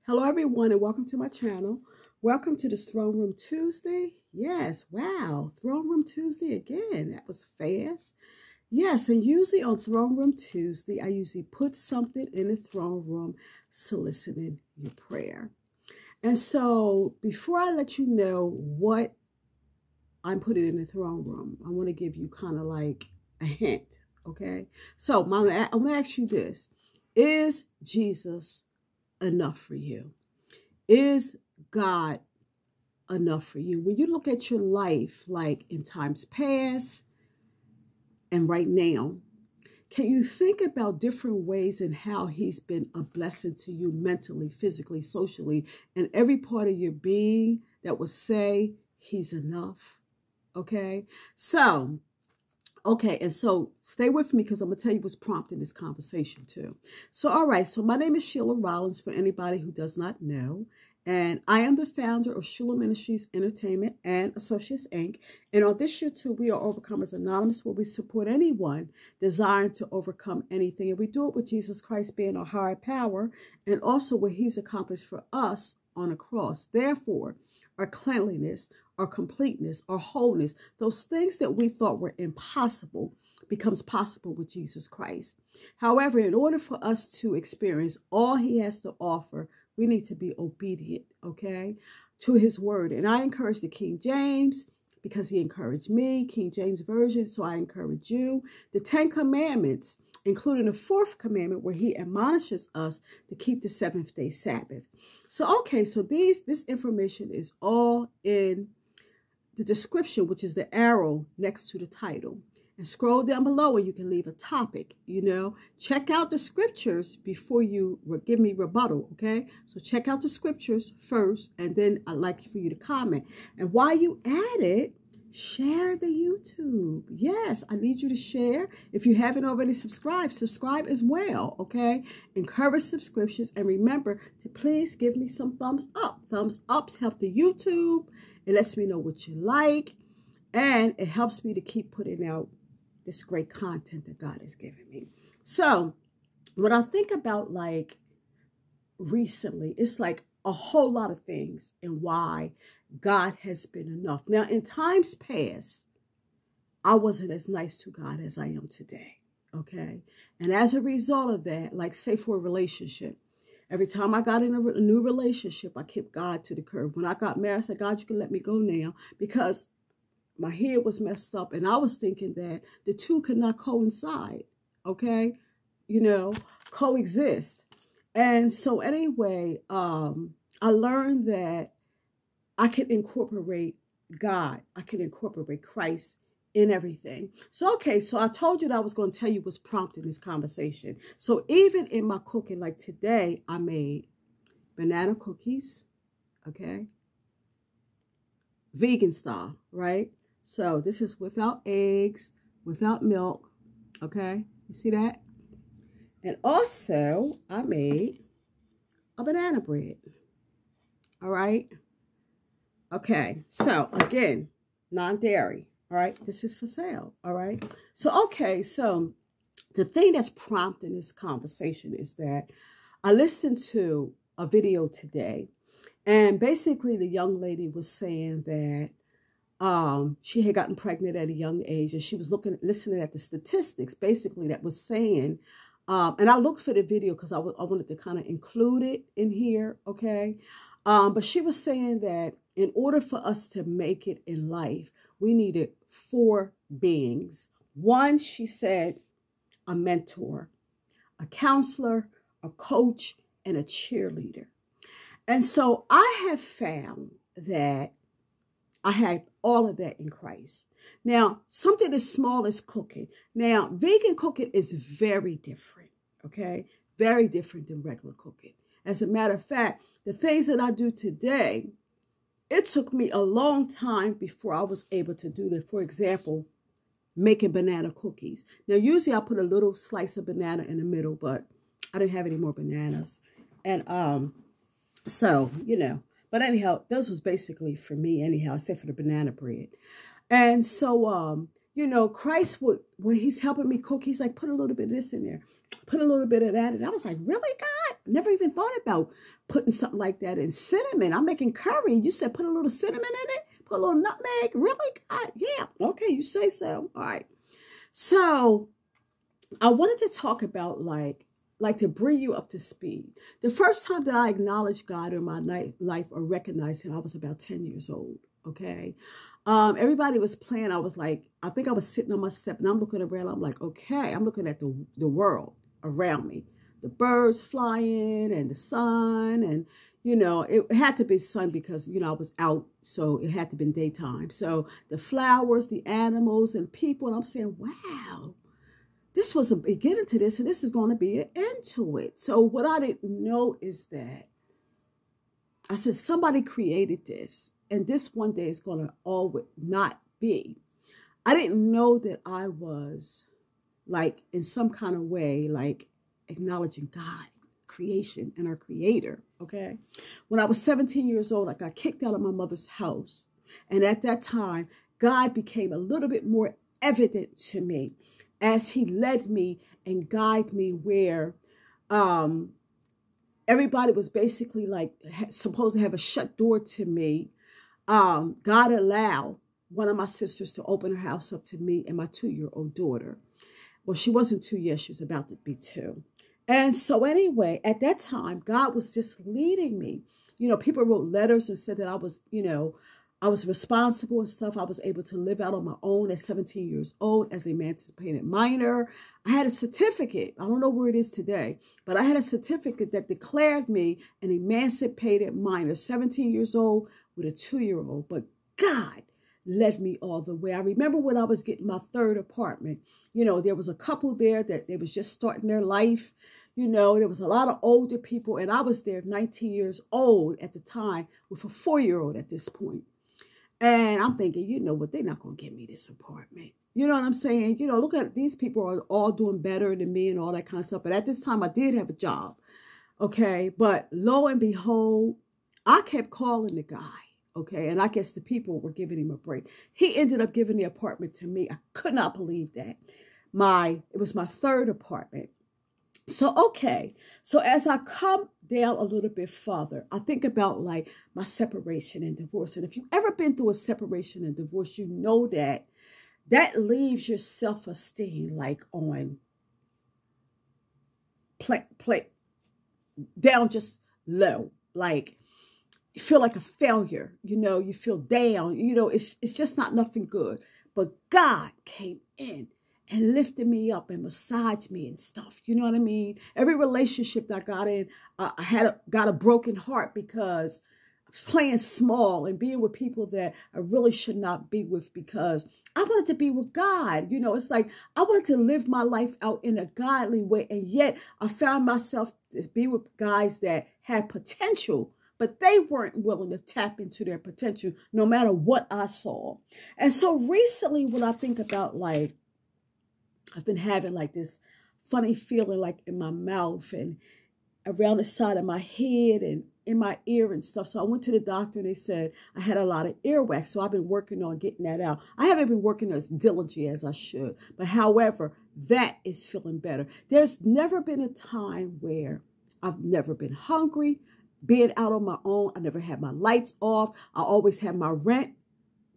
Hello, everyone, and welcome to my channel. Welcome to this Throne Room Tuesday. Yes, wow, Throne Room Tuesday again. That was fast. Yes, and usually on Throne Room Tuesday, I usually put something in the throne room soliciting your prayer. And so before I let you know what I'm putting in the throne room, I want to give you kind of like a hint, okay? So I want to ask you this. Is Jesus enough for you? Is God enough for you? When you look at your life, like in times past and right now, can you think about different ways in how he's been a blessing to you mentally, physically, socially, and every part of your being that would say he's enough? Okay. And so stay with me because I'm going to tell you what's prompting this conversation too. So, all right. So my name is Sheila Rollins for anybody who does not know. And I am the founder of H.U.L.A Ministries Entertainment and Associates, Inc. And on this year too, we are Overcomers Anonymous, where we support anyone desiring to overcome anything. And we do it with Jesus Christ being our higher power and also what he's accomplished for us on a cross. Therefore, our cleanliness, our completeness, our wholeness, those things that we thought were impossible becomes possible with Jesus Christ. However, in order for us to experience all he has to offer, we need to be obedient, okay, to his word. And I encourage the King James because he encouraged me, King James Version, so I encourage you. The 10 Commandments, including the 4th commandment where he admonishes us to keep the 7th-day Sabbath. So, okay, so this information is all in the description, which is the arrow next to the title. And scroll down below and you can leave a topic, Check out the scriptures before you give me rebuttal, okay? So check out the scriptures first, and then I'd like for you to comment. And while you at it, share the YouTube. Yes, I need you to share. If you haven't already subscribed, subscribe as well, okay? Encourage subscriptions, and remember to please give me some thumbs up. Thumbs ups help the YouTube. It lets me know what you like, and it helps me to keep putting out this great content that God has given me. So when I think about like recently, it's like a whole lot of things and why God has been enough. Now, in times past, I wasn't as nice to God as I am today, okay? And as a result of that, like say for a relationship, every time I got in a new relationship, I kept God to the curb. When I got married, I said, God, you can let me go now, because my head was messed up, and I was thinking that the two could not coincide, okay? Coexist. And so anyway, I learned that I can incorporate God. I can incorporate Christ in everything. So, okay, so I told you that I was going to tell you what's prompting this conversation. So even in my cooking, like today, I made banana cookies, okay? Vegan style, right? So this is without eggs, without milk, okay? You see that? And also, I made a banana bread, all right? Okay, so again, non-dairy, all right? This is for sale, all right? So, okay, so the thing that's prompting this conversation is that I listened to a video today, and basically the young lady was saying that she had gotten pregnant at a young age, and she was listening at the statistics, basically, that was saying, and I looked for the video because I wanted to kind of include it in here, okay? But she was saying that in order for us to make it in life, we needed 4 beings. One, she said, a mentor, a counselor, a coach, and a cheerleader. And so I have found that I had all of that in Christ. Now, something as small as cooking. Now, vegan cooking is very different, okay? Very different than regular cooking. As a matter of fact, the things that I do today, it took me a long time before I was able to do that. For example, making banana cookies. Now, usually I put a little slice of banana in the middle, but I didn't have any more bananas. And so, but anyhow, this was basically for me anyhow, except for the banana bread. And so, Christ when he's helping me cook, he's like, put a little bit of this in there, put a little bit of that. And I was like, really, God? Never even thought about putting something like that in. Cinnamon. I'm making curry. You said put a little cinnamon in it? Put a little nutmeg? Really? God, yeah. Okay, you say so. All right. So I wanted to talk about like to bring you up to speed. The first time that I acknowledged God in my life or recognized him, I was about 10 years old. Okay. Everybody was playing. I was like, I think I was sitting on my step and I'm looking around. I'm like, okay, I'm looking at the world around me, the birds flying and the sun. And, you know, it had to be sun because, you know, I was out. So it had to be daytime. So the flowers, the animals and people. And I'm saying, wow, this was a beginning to this. And this is going to be an end to it. So what I didn't know is that I said, somebody created this. And this one day is going to always not be. I didn't know that I was like in some kind of way, like acknowledging God, creation and our creator. Okay. When I was 17 years old, I got kicked out of my mother's house. And at that time, God became a little bit more evident to me as he led me and guided me where, everybody was basically like supposed to have a shut door to me. God allowed one of my sisters to open her house up to me and my 2-year-old daughter. Well, she wasn't 2 yet. She was about to be 2. And so anyway, at that time, God was just leading me. You know, people wrote letters and said that I was, you know, I was responsible and stuff. I was able to live out on my own at 17 years old as an emancipated minor. I had a certificate. I don't know where it is today, but I had a certificate that declared me an emancipated minor, 17 years old with a 2-year-old. But God led me all the way. I remember when I was getting my 3rd apartment, you know, there was a couple there that they was just starting their life. You know, there was a lot of older people, and I was there 19 years old at the time with a 4-year-old at this point. And I'm thinking, you know what, they're not going to give me this apartment. You know what I'm saying? You know, look at these people are all doing better than me and all that kind of stuff. But at this time, I did have a job. Okay. But lo and behold, I kept calling the guy. Okay. And I guess the people were giving him a break. He ended up giving the apartment to me. I could not believe that. It was my 3rd apartment. So, okay. So as I come down a little bit further, I think about like my separation and divorce. And if you've ever been through a separation and divorce, you know that leaves your self-esteem like on play down just low. Like you feel like a failure, you know, you feel down, you know, it's just not nothing good. But God came in and lifted me up and massaged me and stuff. You know what I mean? Every relationship that I got in, I got a broken heart because I was playing small and being with people that I really should not be with because I wanted to be with God. You know, it's like I wanted to live my life out in a godly way. And yet I found myself to be with guys that had potential, but they weren't willing to tap into their potential no matter what I saw. And so recently when I think about like, I've been having like this funny feeling like in my mouth and around the side of my head and in my ear and stuff. So I went to the doctor and they said I had a lot of earwax. So I've been working on getting that out. I haven't been working as diligently as I should. But however, that is feeling better. There's never been a time where I've never been hungry, being out on my own. I never had my lights off. I always had my rent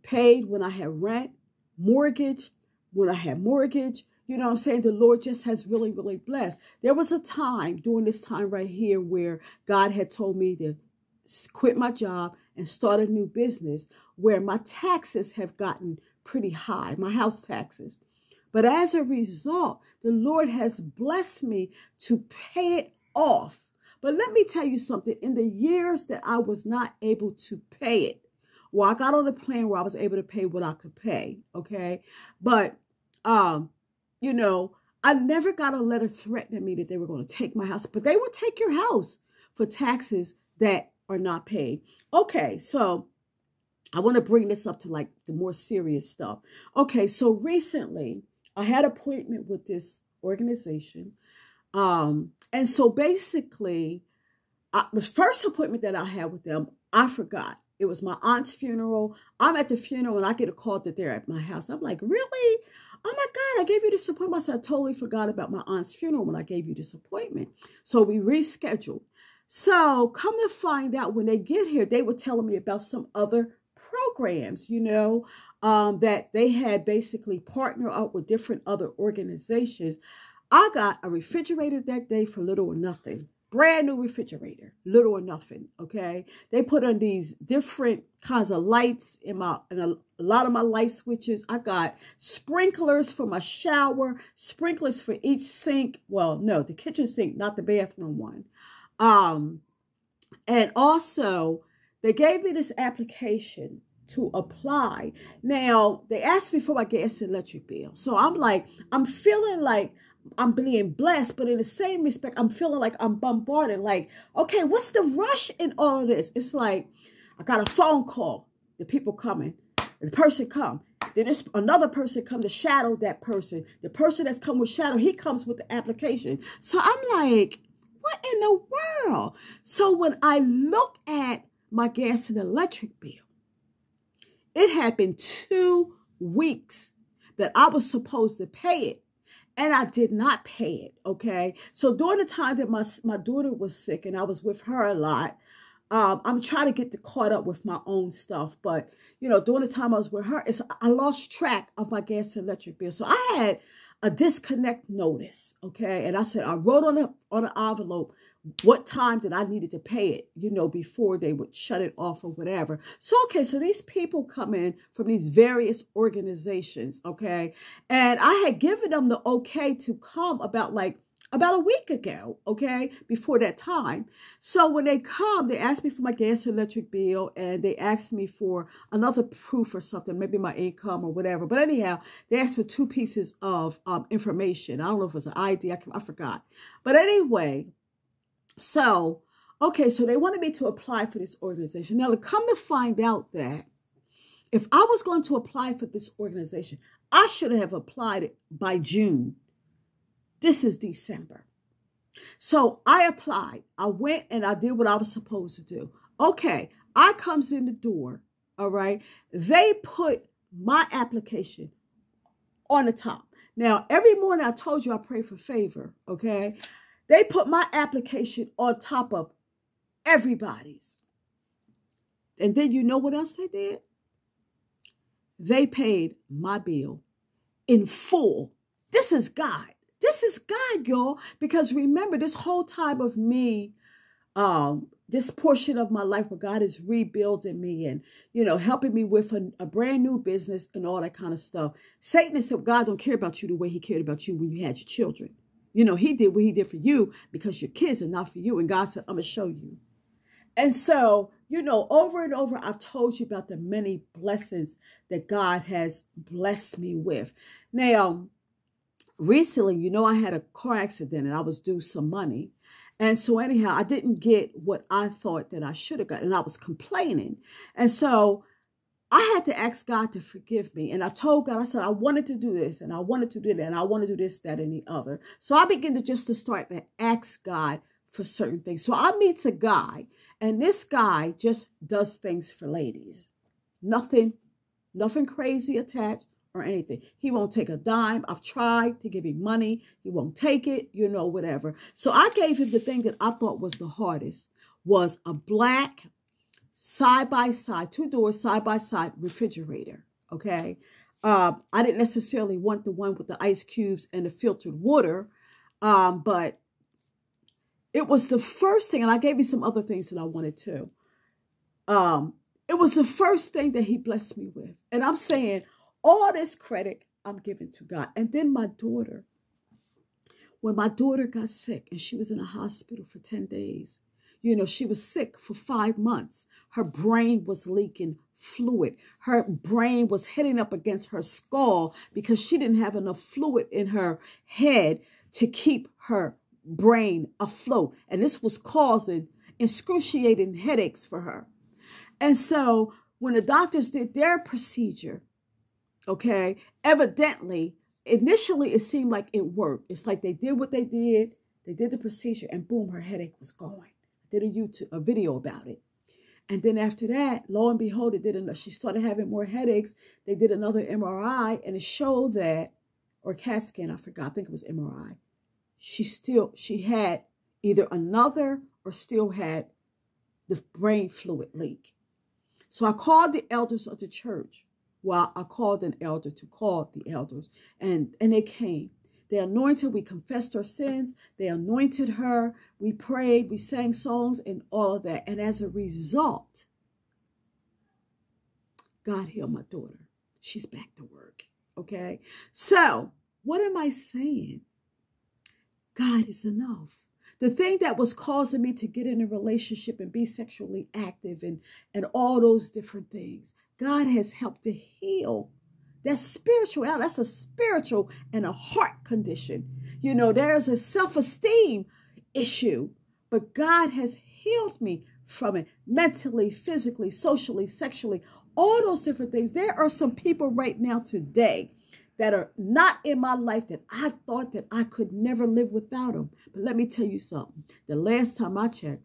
paid when I had rent, mortgage when I had mortgage. You know what I'm saying? The Lord just has really, really blessed. There was a time during this time right here where God had told me to quit my job and start a new business where my taxes have gotten pretty high, my house taxes. But as a result, the Lord has blessed me to pay it off. But let me tell you something. In the years that I was not able to pay it, well, I got on a plan where I was able to pay what I could pay. Okay. But, you know, I never got a letter threatening me that they were going to take my house, but they would take your house for taxes that are not paid. Okay, so I want to bring this up to like the more serious stuff. Okay, so recently I had an appointment with this organization. And so basically, the first appointment that I had with them, I forgot. It was my aunt's funeral. I'm at the funeral and I get a call that they're at my house. I'm like, really? Oh my God, I gave you this appointment. I said, I totally forgot about my aunt's funeral when I gave you this appointment. So we rescheduled. So come to find out, when they get here, they were telling me about some other programs, that they had basically partnered up with different other organizations. I got a refrigerator that day for little or nothing. Brand new refrigerator, little or nothing. Okay. They put on these different kinds of lights in a lot of my light switches. I got sprinklers for my shower, sprinklers for each sink. Well, no, the kitchen sink, not the bathroom one. And also they gave me this application to apply. Now, they asked me for my gas and electric bill. So I'm feeling like I'm being blessed, but in the same respect, I'm feeling like I'm bombarded. Like, okay, what's the rush in all of this? It's like, I got a phone call. The people coming. The person come. Then there's another person come to shadow that person. The person that's come with shadow, he comes with the application. So I'm like, what in the world? So when I look at my gas and electric bill, it had been 2 weeks that I was supposed to pay it, and I did not pay it, okay? So during the time that my daughter was sick and I was with her a lot, I'm trying to get caught up with my own stuff. But, during the time I was with her, I lost track of my gas and electric bill. So I had a disconnect notice, okay? And I wrote on an envelope what time that I needed to pay it, before they would shut it off or whatever. So, okay, so these people come in from these various organizations, okay? And I had given them the okay to come about a week ago, okay, before that time. So when they come, they ask me for my gas and electric bill, and they ask me for another proof or something, maybe my income or whatever. But anyhow, they asked for 2 pieces of information. I don't know if it was an ID, I forgot. But anyway, so, okay, so they wanted me to apply for this organization. Now, to come to find out that if I was going to apply for this organization, I should have applied it by June. This is December. So I applied. I went and I did what I was supposed to do. Okay, I comes in the door, all right? They put my application on the top. Now, every morning I told you I pray for favor, okay? They put my application on top of everybody's. And then you know what else they did? They paid my bill in full. This is God. This is God, y'all. Because remember, this whole time of me, this portion of my life where God is rebuilding me and, helping me with a brand new business and all that kind of stuff. Satan has said, God don't care about you the way he cared about you when you had your children. He did what he did for you because your kids are not for you. And God said, I'm going to show you. And so, over and over, I've told you about the many blessings that God has blessed me with. Now, recently, I had a car accident and I was due some money. And so anyhow, I didn't get what I thought that I should have got. And I was complaining. And so I had to ask God to forgive me. And I told God, I said, I wanted to do this and I wanted to do that and I want to do this, that, and the other. So I began to start to ask God for certain things. So I meet a guy, and this guy just does things for ladies. Nothing crazy attached or anything. He won't take a dime. I've tried to give him money. He won't take it, whatever. So I gave him the thing that I thought was the hardest, was a black side-by-side, 2 doors side-by-side refrigerator, okay? I didn't necessarily want the one with the ice cubes and the filtered water, but it was the first thing, and I gave you some other things that I wanted too. It was the first thing that he blessed me with. And I'm saying all this credit I'm giving to God. And then my daughter, when my daughter got sick and she was in a hospital for 10 days, she was sick for 5 months. Her brain was leaking fluid. Her brain was hitting up against her skull because she didn't have enough fluid in her head to keep her brain afloat. And this was causing excruciating headaches for her. And so when the doctors did their procedure, okay, evidently, initially it seemed like it worked. It's like they did what they did the procedure, and boom, her headache was going. I did a video about it. And then after that, lo and behold, she started having more headaches. They did another MRI, and it showed that, or CAT scan, I forgot, I think it was MRI. She had either another or still had the brain fluid leak. So I called the elders of the church. Well, I called an elder to call the elders, and they came. They anointed, we confessed our sins. They anointed her. We prayed, we sang songs and all of that. And as a result, God healed my daughter. She's back to work. Okay. So what am I saying? God is enough. The thing that was causing me to get in a relationship and be sexually active and all those different things, God has helped to heal. That's spiritual. That's a spiritual and a heart condition. You know, there's a self-esteem issue, but God has healed me from it mentally, physically, socially, sexually, all those different things. There are some people right now today that are not in my life that I thought that I could never live without them. But let me tell you something. The last time I checked,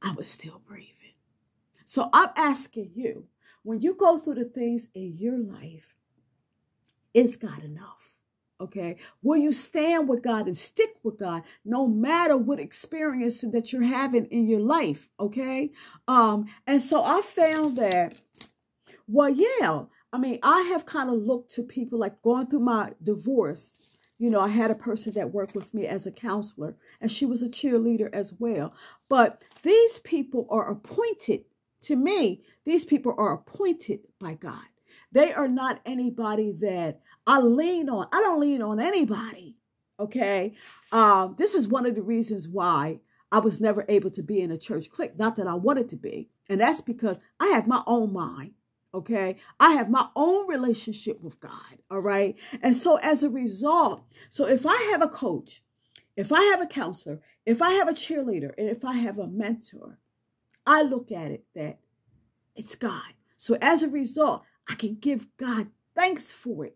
I was still breathing. So I'm asking you, when you go through the things in your life, is God enough? Okay. Will you stand with God and stick with God no matter what experience that you're having in your life? Okay. And so I found that, well, yeah, I mean, I have kind of looked to people like going through my divorce. You know, I had a person that worked with me as a counselor, and she was a cheerleader as well. But these people are appointed to me. These people are appointed by God. They are not anybody that I lean on. I don't lean on anybody. Okay. This is one of the reasons why I was never able to be in a church clique. Not that I wanted to be. And that's because I have my own mind. Okay. I have my own relationship with God. All right. And so as a result, so if I have a coach, if I have a counselor, if I have a cheerleader, and if I have a mentor, I look at it that it's God. So as a result, I can give God thanks for it.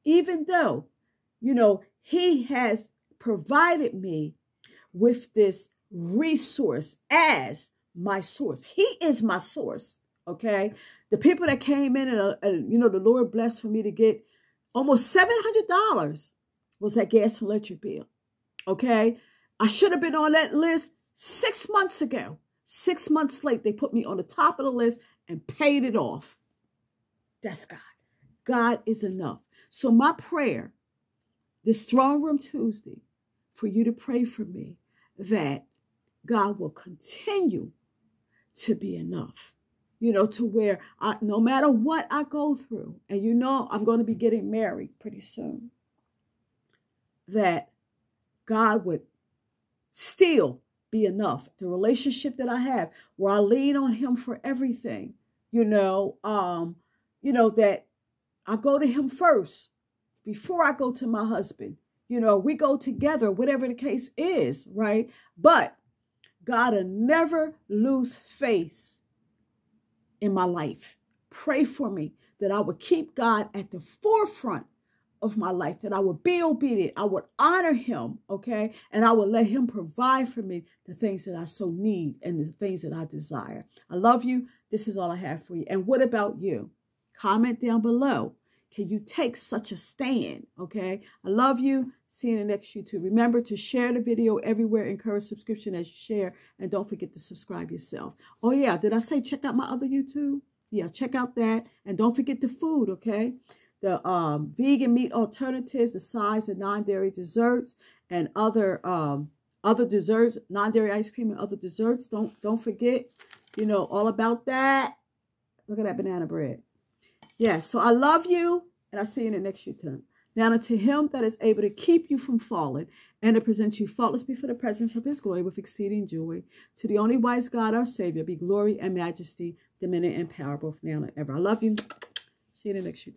Even though, you know, he has provided me with this resource as my source. He is my source. Okay. The people that came in and you know, the Lord blessed for me to get almost $700 was that gas and electric bill. Okay. I should have been on that list 6 months ago. 6 months late, they put me on the top of the list and paid it off. That's God. God is enough. So my prayer, this Throne Room Tuesday, for you to pray for me that God will continue to be enough. You know, to where no matter what I go through, and you know I'm going to be getting married pretty soon, that God would still be enough. The relationship that I have, where I lean on him for everything, you know, that I go to him first before I go to my husband. You know, we go together, whatever the case is, right? But God will never lose face in my life. Pray for me that I would keep God at the forefront of my life, that I would be obedient. I would honor him, okay? And I would let him provide for me the things that I so need and the things that I desire. I love you. This is all I have for you. And what about you? Comment down below. Can you take such a stand, okay? I love you. See you in the next YouTube. Remember to share the video everywhere. Encourage subscription as you share. And don't forget to subscribe yourself. Oh, yeah. Did I say check out my other YouTube? Yeah, check out that. And don't forget the food, okay? The vegan meat alternatives, the sides, the non-dairy desserts, and other desserts, non-dairy ice cream and other desserts. Don't forget, you know, all about that. Look at that banana bread. Yeah, so I love you, and I'll see you in the next YouTube. Now unto him that is able to keep you from falling and to present you faultless before the presence of his glory with exceeding joy. To the only wise God, our Savior, be glory and majesty, dominion and power, both now and ever. I love you. See you in the next YouTube.